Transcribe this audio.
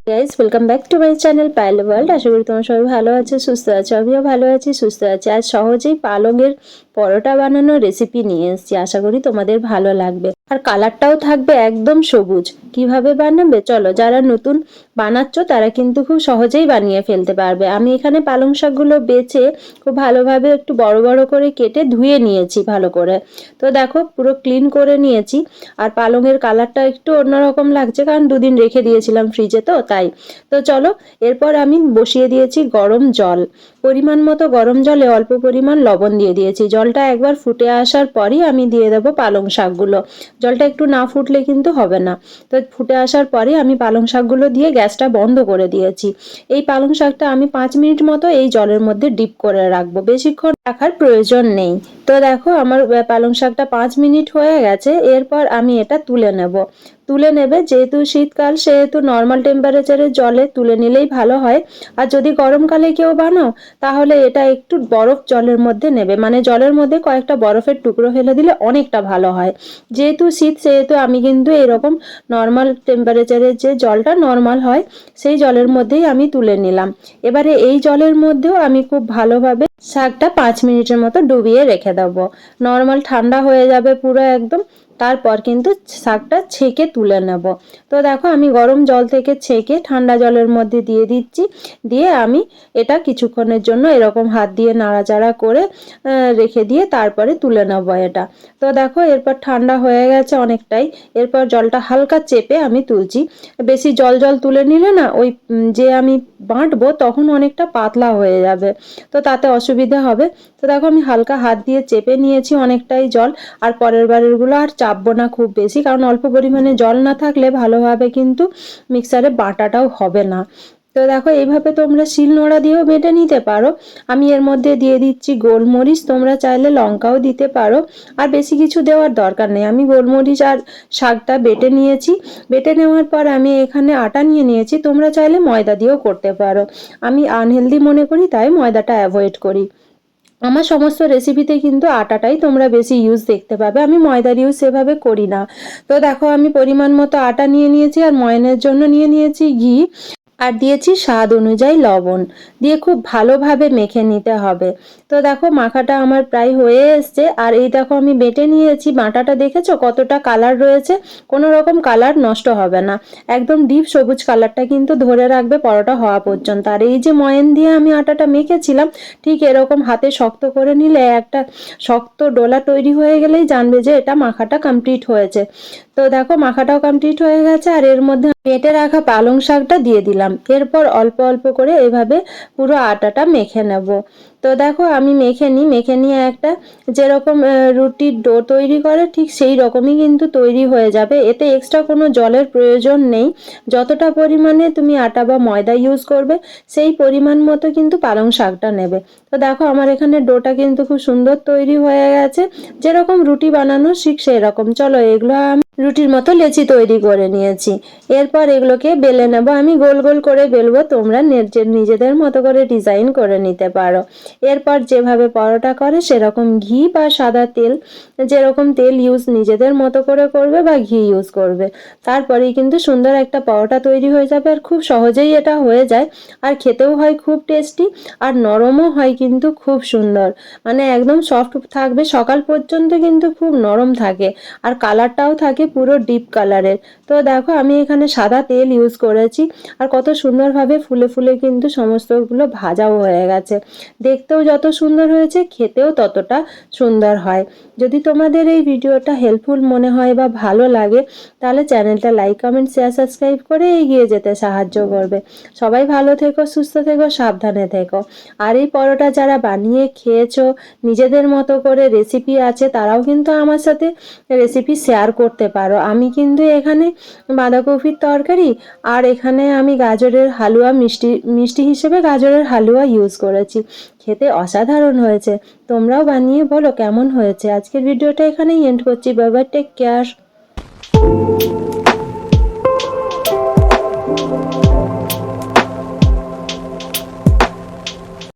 Guys welcome back to my channel Payel world. আশা করি তোমরা সবাই ভালো আছো, সুস্থ আছো। আমিও ভালো আছি, সুস্থ আছি। আজ সহজেই পালঙের পরোটা বানানোর রেসিপি নিয়ে এসেছি। আশা করি তোমাদের ভালো লাগবে, আর কালারটাও থাকবে একদম সবুজ। কিভাবে বানাবে চলো, যারা নতুন বানাচ্ছ তারা কিন্তু খুব সহজেই বানিয়ে ফেলতে পারবে। আমি এখানে পালং শাকগুলো বেছে খুব ভালোভাবে একটু বড় বড় করে কেটে ধুয়ে নিয়েছি ভালো করে। তো দেখো পুরো ক্লিন করে নিয়েছি। আর পালঙের কালারটা একটু অন্যরকম লাগছে, কারণ দুদিন রেখে দিয়েছিলাম ফ্রিজে, তো তাই। তো চলো, এরপর আমি বসিয়ে দিয়েছি গরম জল। পরিমাণ মতো গরম জলে অল্প পরিমাণ লবণ দিয়ে দিয়েছি। জলটা একবার ফুটে আসার পরই আমি দিয়ে দেবো পালং শাকগুলো। জলটা একটু না ফুটলে কিন্তু হবে না। তো ফুটে আসার পরে আমি পালং শাকগুলো দিয়ে গ্যাসটা বন্ধ করে দিয়েছি। এই পালং শাকটা আমি 5 মিনিট মতো এই জলের মধ্যে ডিপ করে রাখবো, বেশিক্ষণ রাখার প্রয়োজন নেই। তো দেখো আমার পালং শাকটা 5 মিনিট হয়ে গেছে। এরপর আমি এটা তুলে নেবে। যেহেতু শীতকাল সেহেতু নর্মাল টেম্পারেচারের জলে তুলে নিলেই ভালো হয়। আর যদি গরমকালে কেউ বানাও তাহলে এটা একটু বরফ জলের মধ্যে নেবে, মানে জলের মধ্যে কয়েকটা বরফের টুকরো ফেলে দিলে অনেকটা ভালো হয়। যেহেতু শীত সেহেতু আমি কিন্তু এরকম নর্মাল টেম্পারেচারের যে জলটা নর্মাল হয় সেই জলের মধ্যেই আমি তুলে নিলাম। এবারে এই জলের মধ্যেও আমি খুব ভালোভাবে শাকটা 5 মিনিটের মতো ডুবিয়ে রেখে দেবো। নর্মাল ঠান্ডা হয়ে যাবে পুরো একদম, তারপর কিন্তু শাকটা ছেঁকে তুলে নেব। তো দেখো আমি গরম জল থেকে ছেঁকে ঠান্ডা জলের মধ্যে দিয়ে দিচ্ছি। দিয়ে আমি এটা কিছুক্ষণের জন্য এরকম হাত দিয়ে নাড়াচাড়া করে রেখে দিয়ে তারপরে তুলে নেব এটা। তো দেখো এরপর ঠান্ডা হয়ে গেছে অনেকটাই। এরপর জলটা হালকা চেপে আমি তুলছি। বেশি জল জল তুলে নিলে না ওই যে আমি বাটবো তখন অনেকটা পাতলা হয়ে যাবে, তো তাতে অসুবিধা হবে। তো দেখো আমি হালকা হাত দিয়ে চেপে নিয়েছি অনেকটাই জল। আর পরের বারেরগুলো আর চাপবো না খুব বেশি, কারণ অল্প পরিমাণে জল না থাকলে ভালোভাবে কিন্তু মিক্সারে বাটাটাও হবে না। তো দেখো এইভাবে তোমরা শিলনোড়া দিয়েও বেটে নিতে পারো। আমি এর মধ্যে দিয়ে দিচ্ছি গোলমরিচ, তোমরা চাইলে লঙ্কাও দিতে পারো। আর বেশি কিছু দেওয়ার দরকার নেই। আমি গোলমরিচ আর শাকটা বেটে নিয়েছি। বেটে নেওয়ার পর আমি এখানে আটা নিয়ে নিয়েছি, তোমরা চাইলে ময়দা দিয়েও করতে পারো। আমি আনহেলদি মনে করি তাই ময়দাটা অ্যাভয়েড করি। আমার সমস্ত রেসিপিতে কিন্তু আটাটাই তোমরা বেশি ইউজ দেখতে পাবে, আমি ময়দার ইউজ সেভাবে করি না। তো দেখো আমি পরিমাণ মতো আটা নিয়ে নিয়েছি, আর ময়নের জন্য নিয়ে নিয়েছি ঘি, আর দিয়েছি স্বাদ অনুযায়ী লবণ। দিয়ে খুব ভালোভাবে মেখে নিতে হবে। তো দেখো মাখাটা আমার প্রায় হয়ে এসছে। আর এই দেখো আমি বেটে নিয়েছি, বাটাটা দেখেছো কতটা কালার রয়েছে, কোনো রকম কালার নষ্ট হবে না। একদম ডিপ সবুজ কালারটা কিন্তু ধরে রাখবে পরোটা হওয়া পর্যন্ত। আর এই যে ময়ান দিয়ে আমি আটাটা মেখেছিলাম, ঠিক এরকম হাতে শক্ত করে নিলে একটা শক্ত ডোলা তৈরি হয়ে গেলেই জানবে যে এটা মাখাটা কমপ্লিট হয়েছে। তো দেখো মাখাটাও কমপ্লিট হয়ে গেছে। আর এর মধ্যে বেটে রাখা পালং শাকটা দিয়ে দিলাম। এরপর অল্প অল্প করে এভাবে পুরো আটাটা মেখে নেব। তো দেখো আমি মেখে নিয়ে একটা যেরকম রুটির ডো তৈরি করে ঠিক সেই রকমই কিন্তু তৈরি হয়ে যাবে। এতে এক্সট্রা কোনো জলের প্রয়োজন নেই। যতটা পরিমাণে তুমি আটা বা ময়দা ইউজ করবে সেই পরিমাণ মতো কিন্তু পালং শাকটা নেবে। তো দেখো আমার এখানে ডোটা কিন্তু খুব সুন্দর তৈরি হয়ে গেছে, যেরকম রুটি বানানো ঠিক সেই রকম। চলো এগুলো আমি রুটির মতো লেচি তৈরি করে নিয়েছি। এরপর এগুলোকে বেলে নেব। আমি গোল গোল করে বেলবো, তোমরা নিজেদের মতো করে ডিজাইন করে নিতে পারো। এরপর যেভাবে পরোটা করে সেরকম ঘি বা সাদা তেল, যেরকম তেল ইউজ নিজেদের মতো করে করবে বা ঘি ইউজ করবে। তারপরেই কিন্তু সুন্দর একটা পরোটা তৈরি হয়ে যাবে। আর খুব সহজেই এটা হয়ে যায়। আর খেতেও হয় খুব টেস্টি, আর নরমও হয় কিন্তু খুব সুন্দর, মানে একদম সফট থাকবে সকাল পর্যন্ত, কিন্তু খুব নরম থাকে। আর কালারটাও থাকে পুরো ডিপ কালারের। তো দেখো আমি এখানে সাদা তেল ইউজ করেছি। আর কত সুন্দরভাবে ফুলে ফুলে কিন্তু সমস্তগুলো ভাজাও হয়ে গেছে। দেখতেও যত সুন্দর হয়েছে খেতেও ততটা সুন্দর হয়। যদি তোমাদের এই ভিডিওটা হেল্পফুল মনে হয় বা ভালো লাগে তাহলে চ্যানেলটা লাইক কমেন্ট শেয়ার সাবস্ক্রাইব করে এগিয়ে যেতে সাহায্য করবে। সবাই ভালো থেকো, সুস্থ থেকো, সাবধানে থেকো। আর এই পরোটা যারা বানিয়ে খেয়েছো নিজেদের মতো করে রেসিপি আছে তারাও কিন্তু আমার সাথে রেসিপি শেয়ার করতে পারো। আমি কিন্তু এখানে বাঁধাকপির তরকারি আর এখানে আমি গাজরের হালুয়া মিষ্টি হিসেবে গাজরের হালুয়া ইউজ করেছি। খেতে অসাধারণ হয়েছে। তোমরাও বানিয়ে বলো কেমন হয়েছে। আজকের ভিডিওটা এখানেই এন্ড করছি। Bye bye, take care.